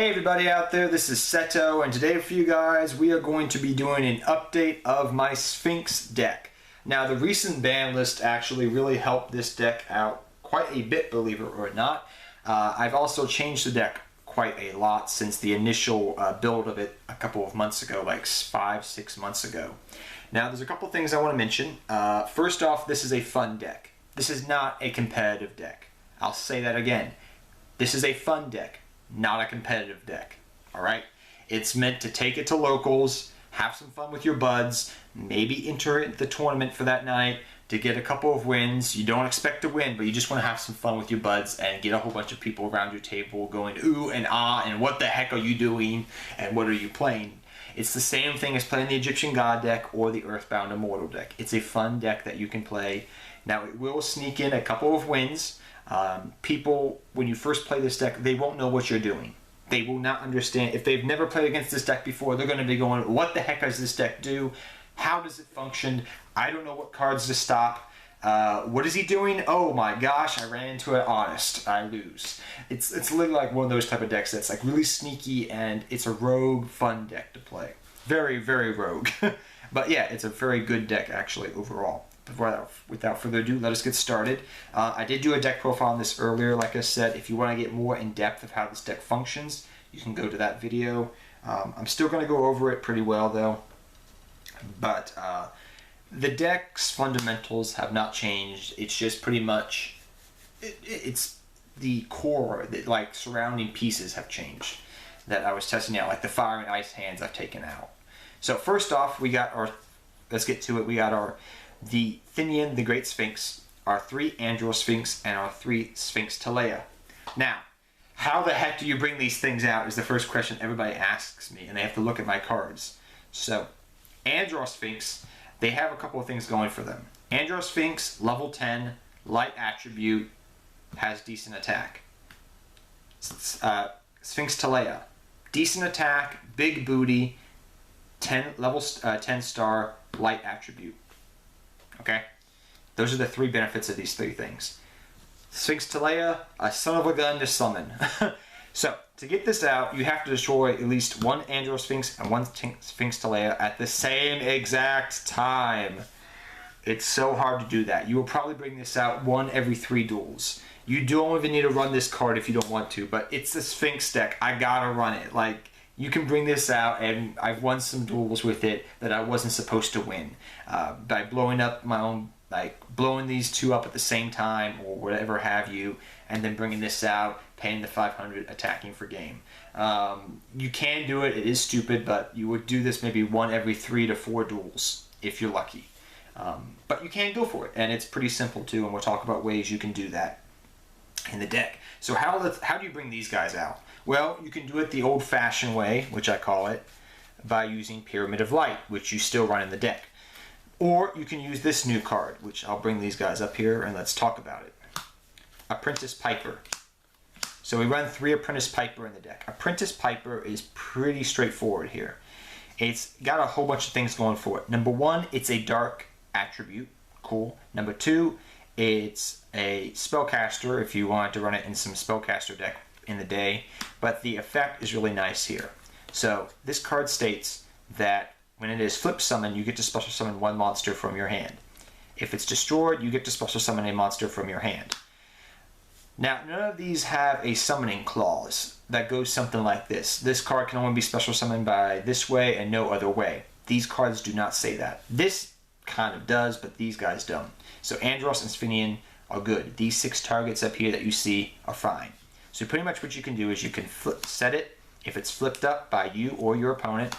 Hey everybody out there, this is Seto, and today for you guys we are going to be doing an update of my Sphinx deck. Now the recent ban list actually really helped this deck out quite a bit, believe it or not. I've also changed the deck quite a lot since the initial build of it a couple of months ago, like 5-6 months ago. Now there's a couple things I want to mention. First off, this is a fun deck. This is not a competitive deck. I'll say that again. This is a fun deck, not a competitive deck. Alright? It's meant to take it to locals, have some fun with your buds, maybe enter it into the tournament for that night to get a couple of wins. You don't expect to win, but you just want to have some fun with your buds and get a whole bunch of people around your table going ooh and ah and what the heck are you doing and what are you playing. It's the same thing as playing the Egyptian God deck or the Earthbound Immortal deck. It's a fun deck that you can play. Now it will sneak in a couple of wins. People, when you first play this deck, they won't know what you're doing. They will not understand. If they've never played against this deck before, they're going to be going, what the heck does this deck do? How does it function? I don't know what cards to stop. What is he doing? Oh my gosh, I ran into an honest. I lose. It's literally like one of those type of decks that's like really sneaky, and it's a rogue fun deck to play. Very, very rogue. But yeah, it's a very good deck actually overall. Without further ado, let us get started. I did do a deck profile on this earlier. Like I said, if you want to get more in depth of how this deck functions, you can go to that video. I'm still going to go over it pretty well though. But the deck's fundamentals have not changed. It's just pretty much, it's the core, that like surrounding pieces have changed that I was testing out, like the fire and ice hands I've taken out. So first off, we got our, let's get to it, we got the Thinian, the Great Sphinx, our 3 Andro Sphinx, and our 3 Sphinx Telea. Now, how the heck do you bring these things out is the first question everybody asks me, and they have to look at my cards. So, Andro Sphinx, they have a couple of things going for them. Andro Sphinx, level 10, light attribute, has decent attack. Sphinx Telea, decent attack, big booty, level 10 star, light attribute. Okay, those are the 3 benefits of these 3 things. Sphinx Telea, a son of a gun to summon. So, to get this out, you have to destroy at least 1 Andro Sphinx and 1 Sphinx Telea at the same exact time. It's so hard to do that. You will probably bring this out 1 every 3 duels. You don't even need to run this card if you don't want to, but it's the Sphinx deck. I gotta run it. Like, you can bring this out, and I've won some duels with it that I wasn't supposed to win by blowing up my own, like blowing these 2 up at the same time or whatever have you, and then bringing this out, paying the 500, attacking for game. You can do it. It is stupid, but you would do this maybe 1 every 3 to 4 duels if you're lucky. But you can go for it, and it's pretty simple too, and we'll talk about ways you can do that in the deck. So how do you bring these guys out? Well, you can do it the old-fashioned way, which I call it, by using Pyramid of Light, which you still run in the deck. Or you can use this new card, which I'll bring these guys up here and let's talk about it. Apprentice Piper. So we run 3 Apprentice Piper in the deck. Apprentice Piper is pretty straightforward here. It's got a whole bunch of things going for it. Number 1, it's a dark attribute. Cool. Number 2, it's a spellcaster if you wanted to run it in some spellcaster deck in the day, but the effect is really nice here. So this card states that when it is flip summoned, you get to special summon 1 monster from your hand. If it's destroyed, you get to special summon a monster from your hand. Now, none of these have a summoning clause that goes something like this. This card can only be special summoned by this way and no other way. These cards do not say that. This kind of does, but these guys don't. So Andros and Sphinian are good. These 6 targets up here that you see are fine. So pretty much what you can do is you can set it. If it's flipped up by you or your opponent,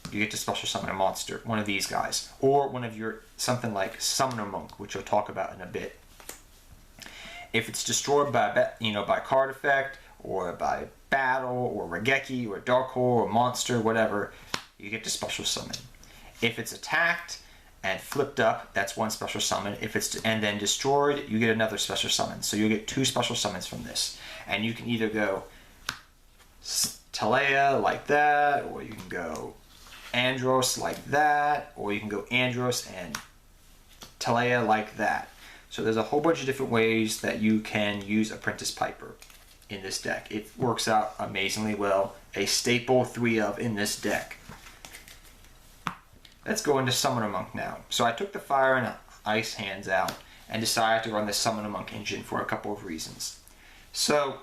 you get to special summon a monster, one of these guys, or one of your, something like Summoner Monk, which we'll talk about in a bit. If it's destroyed by, by card effect, or by battle, or Regeki, or Dark Hole, or monster, whatever, you get to special summon. If it's attacked and flipped up, that's 1 special summon. If it's and then destroyed, you get another special summon. So you'll get 2 special summons from this. And you can either go Telea like that, or you can go Andros like that, or you can go Andros and Telea like that. So there's a whole bunch of different ways that you can use Apprentice Piper. in this deck. It works out amazingly well. A staple 3 of in this deck. Let's go into Summoner Monk now. So I took the Fire and Ice hands out and decided to run the Summoner Monk engine for a couple of reasons. So,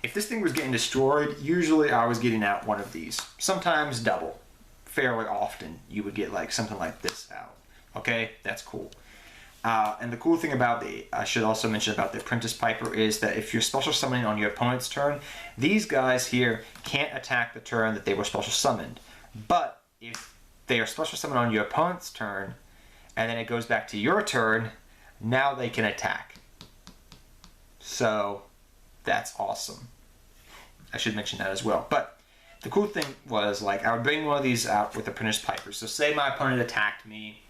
if this thing was getting destroyed, usually I was getting out one of these. Sometimes double. Fairly often you would get like something like this out. Okay, that's cool. And the cool thing about I should also mention about the Apprentice Piper is that if you're special summoning on your opponent's turn, these guys here can't attack the turn that they were special summoned. But if they are special summoned on your opponent's turn, and then it goes back to your turn, now they can attack. So that's awesome. I should mention that as well. But the cool thing was, like, I would bring one of these out with the Apprentice Piper. So say my opponent attacked me,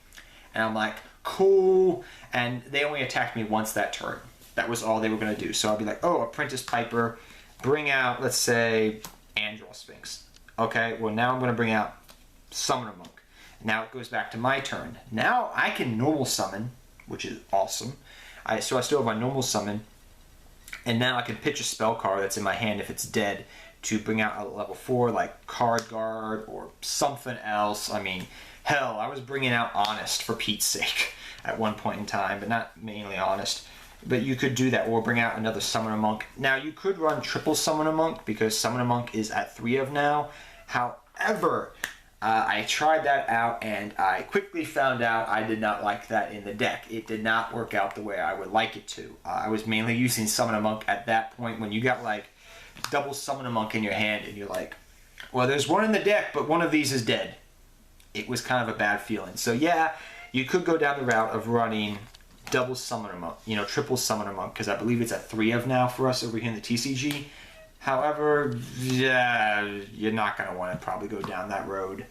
and I'm like, cool, and they only attacked me once that turn. That was all they were going to do. So I'd be like, oh, Apprentice Piper, bring out, let's say, Andral Sphinx. Okay, well now I'm going to bring out Summoner Monk. Now it goes back to my turn. Now I can normal summon, which is awesome. So I still have my normal summon, and now I can pitch a spell card that's in my hand if it's dead to bring out a level 4 like Card Guard or something else. I mean, hell, I was bringing out Honest for Pete's sake at one point in time, but not mainly Honest. But you could do that, or bring out another Summoner Monk. Now you could run triple Summoner Monk because Summoner Monk is at 3 of now. However, I tried that out and I quickly found out I did not like that in the deck. It did not work out the way I would like it to. I was mainly using Summoner Monk at that point when you got like double Summoner Monk in your hand and you're like, well, there's one in the deck, but one of these is dead. It was kind of a bad feeling. So yeah, you could go down the route of running double Summoner Monk, triple Summoner Monk, because I believe it's at 3 of now for us over here in the TCG. However, yeah, you're not going to want to probably go down that road.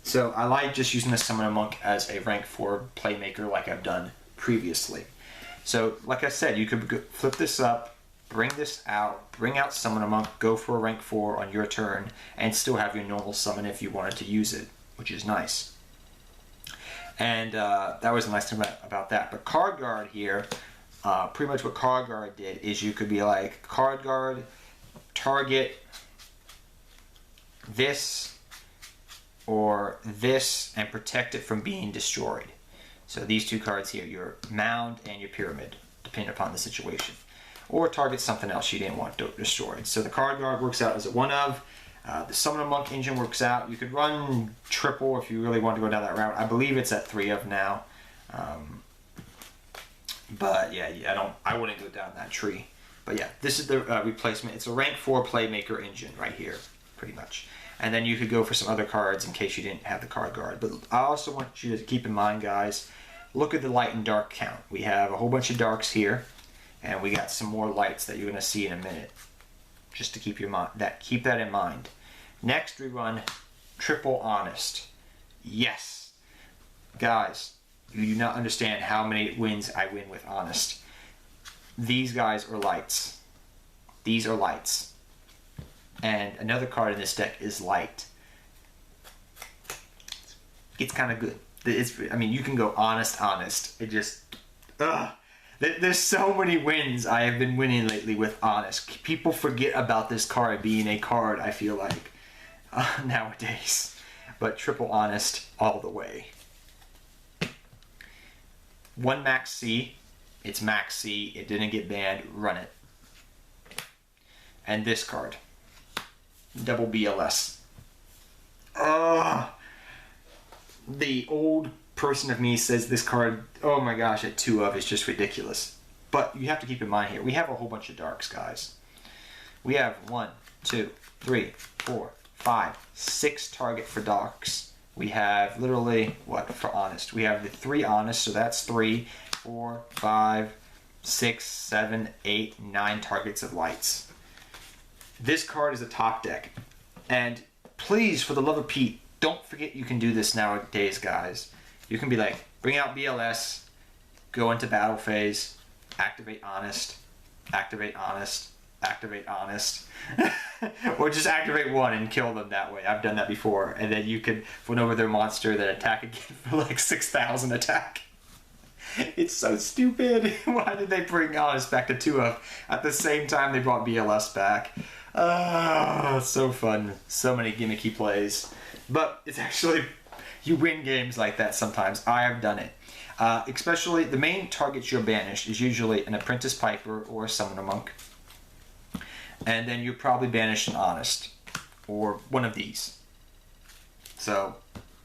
So I like just using the Summoner Monk as a rank 4 playmaker like I've done previously. So like I said, you could flip this up, bring this out, bring out Summoner Monk, go for a rank 4 on your turn, and still have your normal summon if you wanted to use it, which is nice. And that was the nice thing about that. But Card Guard here, pretty much what Card Guard did is you could be like, Card Guard, target this or this and protect it from being destroyed. So these two cards here, your Mound and your Pyramid, depending upon the situation. Or target something else you didn't want destroyed. So the Card Guard works out as a 1 of. The Summoner Monk engine works out. You could run triple if you really want to go down that route. I believe it's at 3 of now. But yeah, I wouldn't go down that tree. But yeah, this is the replacement. It's a rank 4 playmaker engine right here, pretty much. And then you could go for some other cards in case you didn't have the Card Guard. But I also want you to keep in mind, guys, look at the light and dark count. We have a whole bunch of darks here, and we got some more lights that you're going to see in a minute. Just to keep that in mind. Next, we run triple Honest. Yes, guys, you do not understand how many wins I win with Honest. These guys are lights. These are lights. And another card in this deck is Light. It's kind of good. I mean, you can go honest. It just, there's so many wins I have been winning lately with Honest. People forget about this card being a card, I feel like, nowadays. But triple Honest all the way. 1 Max C. It's Max C. It didn't get banned. Run it. And this card. Double BLS. The old person of me says this card, oh my gosh, at 2 of is just ridiculous. But you have to keep in mind here, we have a whole bunch of darks, guys. We have 1, 2, 3, 4, 5, 6 target for darks. We have literally, for Honest? We have the 3 Honest, so that's 3, 4, 5, 6, 7, 8, 9 targets of lights. This card is a top deck. And please, for the love of Pete, don't forget you can do this nowadays, guys. You can be like, bring out BLS, go into battle phase, activate Honest, activate Honest, activate Honest. Or just activate 1 and kill them that way. I've done that before. And then you could win over their monster, then attack again for like 6,000 attack. It's so stupid. Why did they bring Honest back to 2 of at the same time they brought BLS back? So fun. So many gimmicky plays. But it's actually, you win games like that sometimes. I have done it. Especially, the main targets you're banished is usually an Apprentice Piper or a Summoner Monk. And then you're probably banished an Honest. Or one of these. So,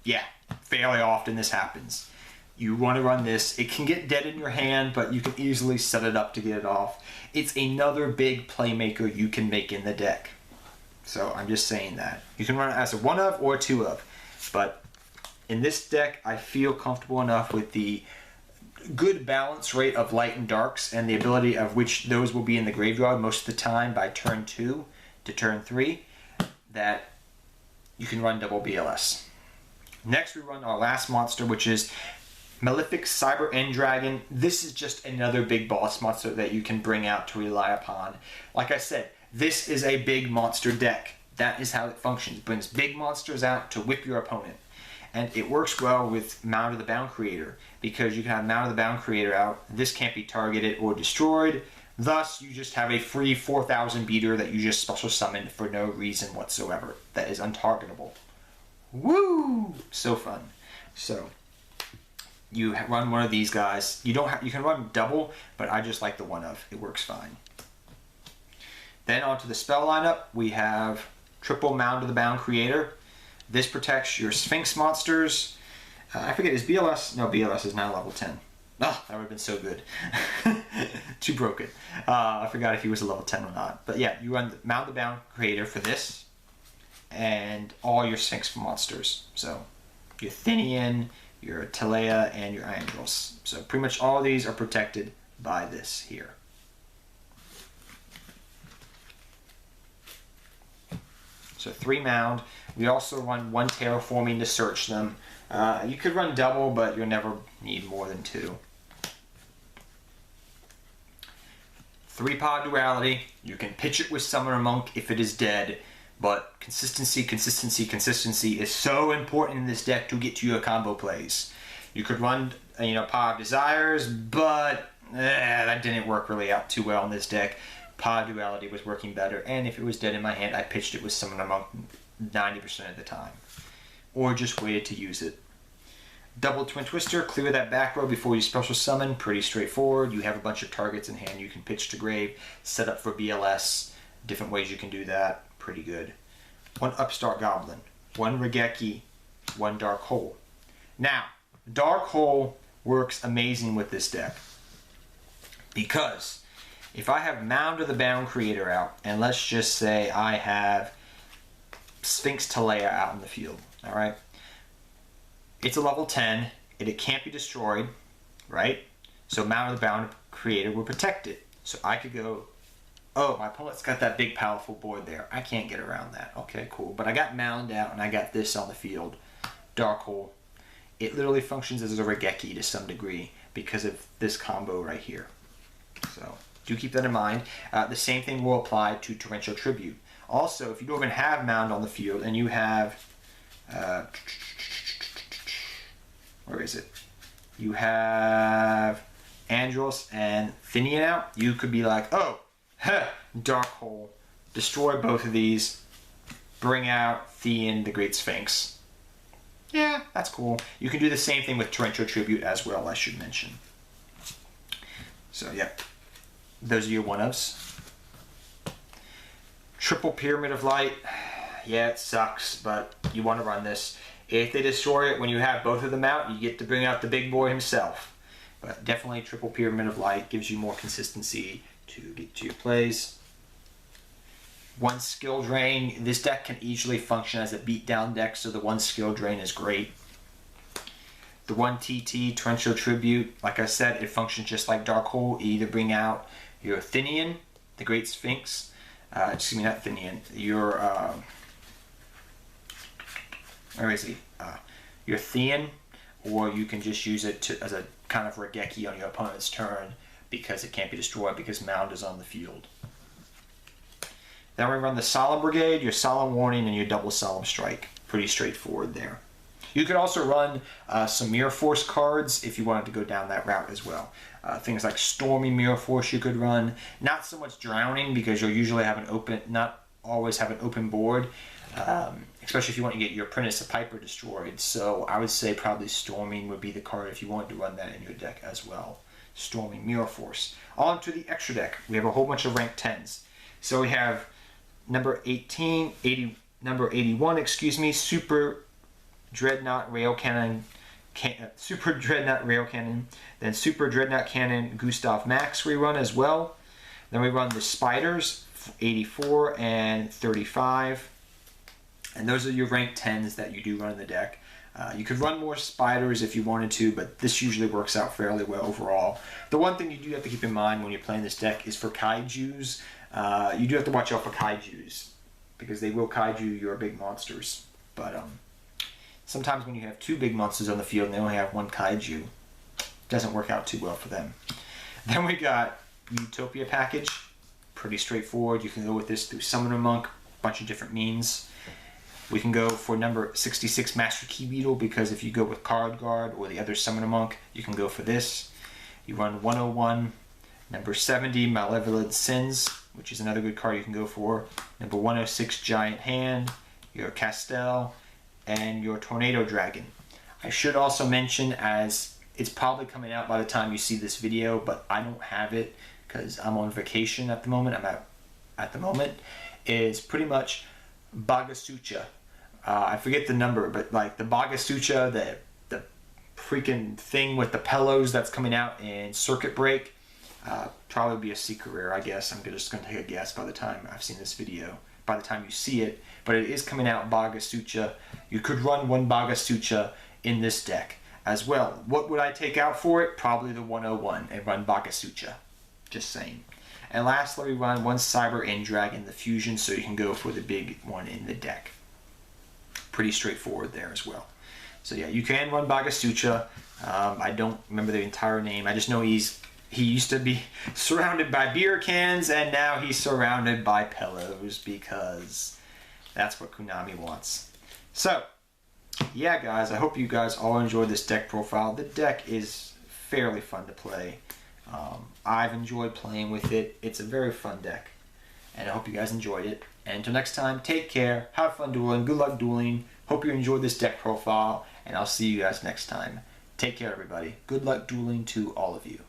yeah. Fairly often this happens. You want to run this. It can get dead in your hand, but you can easily set it up to get it off. It's another big playmaker you can make in the deck. So I'm just saying that. You can run it as a 1 of or a 2 of. But in this deck, I feel comfortable enough with the good balance rate of light and darks and the ability of which those will be in the graveyard most of the time by turn 2 to turn 3 that you can run double BLS. Next we run our last monster, which is Malefic Cyber End Dragon. This is just another big boss monster that you can bring out to rely upon. Like I said, this is a big monster deck. That is how it functions. It brings big monsters out to whip your opponent. And it works well with Mound of the Bound Creator, because you can have Mound of the Bound Creator out. This can't be targeted or destroyed. Thus, you just have a free 4,000 beater that you just special summon for no reason whatsoever. That is untargetable. Woo! So fun. So, you run one of these guys. You can run double, but I just like the 1 of. It works fine. Then onto the spell lineup, we have triple Mound of the Bound Creator. This protects your Sphinx monsters. I forget, is BLS? No, BLS is now level 10. Oh, that would have been so good. Too broken. I forgot if he was a level 10 or not. But yeah, you run the Mound of the Bound Creator for this. And all your Sphinx monsters. So, your Thinian, your Talea, and your Andros. So pretty much all of these are protected by this here. So 3 Mound. We also run 1 Terraforming to search them. You could run double, but you'll never need more than 2. 3 Pod Duality. You can pitch it with Summoner Monk if it is dead. But consistency, consistency, consistency is so important in this deck to get to your combo plays. You could run, Power of Desires, but that didn't work really out too well in this deck. Pod Duality was working better, and if it was dead in my hand, I pitched it with Summoner Monk 90% of the time. Or just waited to use it. Double Twin Twister, clear that back row before you special summon. Pretty straightforward. You have a bunch of targets in hand you can pitch to grave, set up for BLS. Different ways you can do that. Pretty good. 1 Upstart Goblin, 1 Regeki, 1 Dark Hole. Now, Dark Hole works amazing with this deck. Because if I have Mound of the Bound Creator out, and let's just say I have Sphinx Talea out in the field, alright? It's a level 10, and it can't be destroyed, right? So Mound of the Bound Creator will protect it. So I could go, oh, my opponent's got that big powerful board there. I can't get around that. Okay, cool. But I got Mound out and I got this on the field. Dark Hole. It literally functions as a Regeki to some degree because of this combo right here. So do keep that in mind. The same thing will apply to Torrential Tribute. Also, if you don't even have Mound on the field and you have... where is it? You have Andros and Thinian out. You could be like, oh, Dark Hole, destroy both of these, bring out Thinian, the Great Sphinx. Yeah, that's cool. You can do the same thing with Torrential Tribute as well, I should mention. So, yeah. Those are your 1-ofs. Triple Pyramid of Light. Yeah, it sucks, but you want to run this. If they destroy it when you have both of them out, you get to bring out the big boy himself. But definitely Triple Pyramid of Light gives you more consistency to get to your plays. 1 Skill Drain. This deck can easily function as a beatdown deck, so the 1 Skill Drain is great. The 1 TT, Torrential Tribute, like I said, it functions just like Dark Hole. You either bring out your Thinian, the Great Sphinx, excuse me, not Thinian, your, where is he? Your Thinian, or you can just use it as a kind of Regeki on your opponent's turn because it can't be destroyed because Mound is on the field. Then we run the Solemn Brigade, your Solemn Warning, and your Double Solemn Strike. Pretty straightforward there. You could also run some Mirror Force cards if you wanted to go down that route as well. Things like Storming Mirror Force you could run. Not so much Drowning, because you'll usually have an open, not always have an open board, especially if you want to get your Apprentice of Piper destroyed. So I would say probably Storming would be the card if you wanted to run that in your deck as well. Storming Mirror Force. On to the extra deck. We have a whole bunch of rank 10s. So we have number 81, excuse me, Super Dreadnought Rail Cannon, Super Dreadnought Rail Cannon, then Super Dreadnought Cannon Gustav Max we run as well. Then we run the Spiders, 84 and 35. And those are your rank 10s that you do run in the deck. You could run more Spiders if you wanted to, but this usually works out fairly well overall. The one thing you do have to keep in mind when you're playing this deck is for Kaijus. You do have to watch out for Kaijus, because they will Kaiju your big monsters. But sometimes when you have two big monsters on the field and they only have one Kaiju, it doesn't work out too well for them. Then we got Utopia Package. Pretty straightforward. You can go with this through Summoner Monk, a bunch of different means. We can go for number 66 Master Key Beetle, because if you go with Card Guard or the other Summoner Monk, you can go for this. You run 101, number 70 Malevolent Sins, which is another good card you can go for. Number 106 Giant Hand, your Castell, and your Tornado Dragon. I should also mention, as it's probably coming out by the time you see this video, but I don't have it because I'm on vacation at the moment. At the moment, is pretty much Bagasucha. I forget the number, but like the Bagasucha, the freaking thing with the pillows that's coming out in Circuit Break, probably be a secret rare, I guess. I'm just going to take a guess by the time I've seen this video, by the time you see it. But it is coming out Bagasucha. You could run one Bagasucha in this deck as well. What would I take out for it? Probably the 101 and run Bagasucha. Just saying. And lastly, we run one Cyber End Dragon, the Fusion, so you can go for the big one in the deck. Pretty straightforward there as well. So yeah, you can run Bagasucha. I don't remember the entire name. I just know he used to be surrounded by beer cans, and now he's surrounded by pillows, because that's what Konami wants. So yeah, guys, I hope you guys all enjoyed this deck profile. The deck is fairly fun to play. I've enjoyed playing with it. It's a very fun deck, and I hope you guys enjoyed it. And until next time, take care, have fun dueling, good luck dueling. Hope you enjoyed this deck profile, and I'll see you guys next time. Take care, everybody. Good luck dueling to all of you.